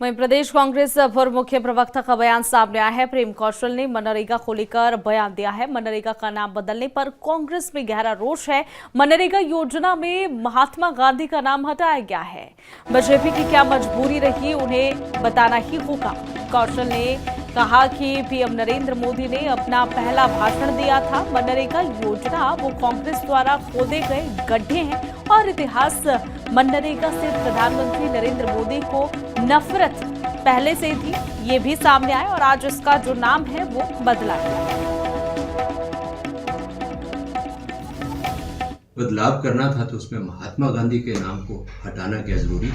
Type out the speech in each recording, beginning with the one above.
वहीं प्रदेश कांग्रेस पूर्व मुख्य प्रवक्ता का बयान सामने आया है। प्रेम कौशल ने मनरेगा को लेकर बयान दिया है। मनरेगा का नाम बदलने पर कांग्रेस में गहरा रोष है। मनरेगा योजना में महात्मा गांधी का नाम हटाया गया है। बीजेपी की क्या मजबूरी रही, उन्हें बताना ही होगा। कौशल ने कहा कि पीएम नरेंद्र मोदी ने अपना पहला भाषण दिया था। मनरेगा योजना वो कांग्रेस द्वारा खोदे गए गड्ढे हैं और इतिहास मनरेगा से प्रधानमंत्री नरेंद्र मोदी को नफरत पहले से थी, ये भी सामने आया और आज इसका जो नाम है वो बदला गया। बदलाव करना था तो उसमें महात्मा गांधी के नाम को हटाना क्या जरूरी,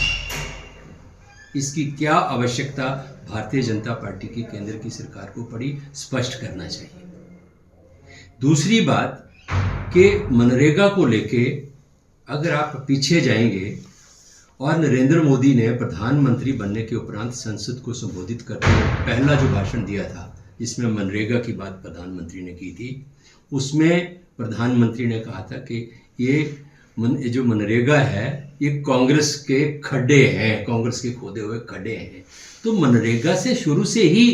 इसकी क्या आवश्यकता भारतीय जनता पार्टी की केंद्र की सरकार को पड़ी, स्पष्ट करना चाहिए। दूसरी बात कि मनरेगा को लेके अगर आप पीछे जाएंगे और नरेंद्र मोदी ने प्रधानमंत्री बनने के उपरांत संसद को संबोधित करते हुए पहला जो भाषण दिया था, जिसमें मनरेगा की बात प्रधानमंत्री ने की थी, उसमें प्रधानमंत्री ने कहा था कि ये जो मनरेगा है ये कांग्रेस के खड्डे हैं, कांग्रेस के खोदे हुए खड्डे हैं। तो मनरेगा से शुरू से ही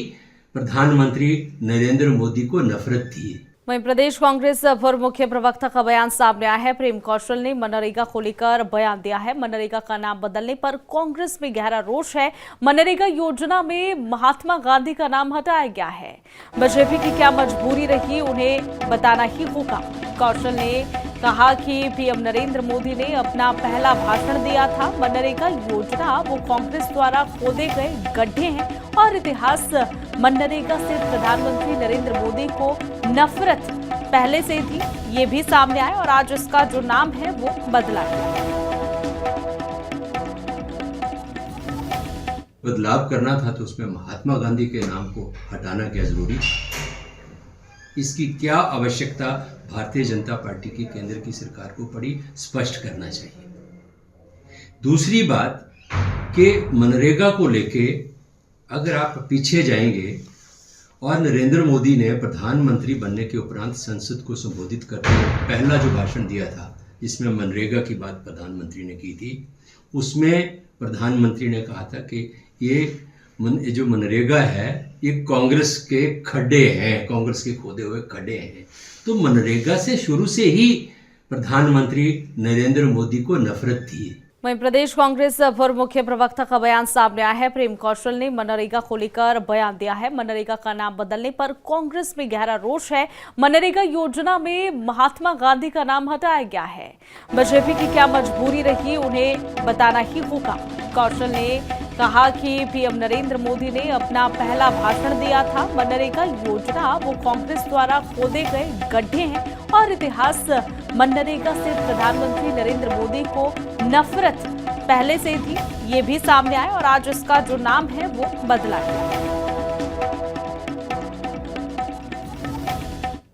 प्रधानमंत्री नरेंद्र मोदी को नफरत थी। वहीं प्रदेश कांग्रेस पूर्व मुख्य प्रवक्ता का बयान सामने आया है। प्रेम कौशल ने मनरेगा को लेकर बयान दिया है। मनरेगा का नाम बदलने पर कांग्रेस में गहरा रोष है। मनरेगा योजना में महात्मा गांधी का नाम हटाया गया है। बीजेपी की क्या मजबूरी रही, उन्हें बताना ही होगा। कौशल ने कहा कि पीएम नरेंद्र मोदी ने अपना पहला भाषण दिया था। मनरेगा योजना वो कांग्रेस द्वारा खोदे गए गड्ढे हैं और इतिहास मनरेगा से प्रधानमंत्री नरेंद्र मोदी को नफरत पहले से थी, ये भी सामने आया और आज इसका जो नाम है वो बदला गया। बदलाव करना था तो उसमें महात्मा गांधी के नाम को हटाना क्या जरूरी, इसकी क्या आवश्यकता भारतीय जनता पार्टी की केंद्र की सरकार को पड़ी, स्पष्ट करना चाहिए। दूसरी बात कि मनरेगा को लेके अगर आप पीछे जाएंगे और नरेंद्र मोदी ने प्रधानमंत्री बनने के उपरांत संसद को संबोधित करते हुए पहला जो भाषण दिया था, जिसमें मनरेगा की बात प्रधानमंत्री ने की थी, उसमें प्रधानमंत्री ने कहा था कि ये जो मनरेगा है ये कांग्रेस के खड्डे हैं, कांग्रेस के खोदे हुए खड्डे हैं। तो मनरेगा से शुरू से ही प्रधानमंत्री नरेंद्र मोदी को नफरत थी। वहीं प्रदेश कांग्रेस पूर्व मुख्य प्रवक्ता का बयान सामने आया है। प्रेम कौशल ने मनरेगा को लेकर बयान दिया है। मनरेगा का नाम बदलने पर कांग्रेस में गहरा रोष है। मनरेगा योजना में महात्मा गांधी का नाम हटाया गया है। बीजेपी की क्या मजबूरी रही, उन्हें बताना ही होगा। कौशल ने कहा कि पीएम नरेंद्र मोदी ने अपना पहला भाषण दिया था। मनरेगा योजना वो कांग्रेस द्वारा खोदे गए गड्ढे हैं और इतिहास मनरेगा से प्रधानमंत्री नरेंद्र मोदी को नफरत पहले से थी, ये भी सामने आया और आज इसका जो नाम है वो बदला गया।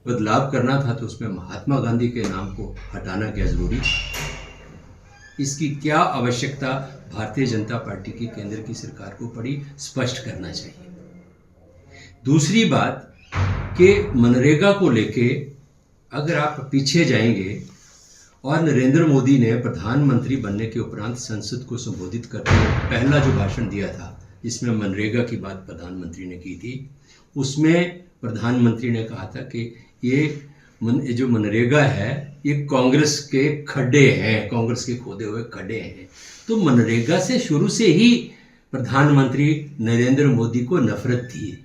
बदलाव करना था तो उसमें महात्मा गांधी के नाम को हटाना क्या जरूरी, इसकी क्या आवश्यकता भारतीय जनता पार्टी की केंद्र की सरकार को पड़ी, स्पष्ट करना चाहिए। दूसरी बात कि मनरेगा को लेके अगर आप पीछे जाएंगे और नरेंद्र मोदी ने प्रधानमंत्री बनने के उपरांत संसद को संबोधित करते हुए पहला जो भाषण दिया था, जिसमें मनरेगा की बात प्रधानमंत्री ने की थी, उसमें प्रधानमंत्री ने कहा था कि ये जो मनरेगा है ये कांग्रेस के खड्डे हैं, कांग्रेस के खोदे हुए खड्डे हैं। तो मनरेगा से शुरू से ही प्रधानमंत्री नरेंद्र मोदी को नफरत थी।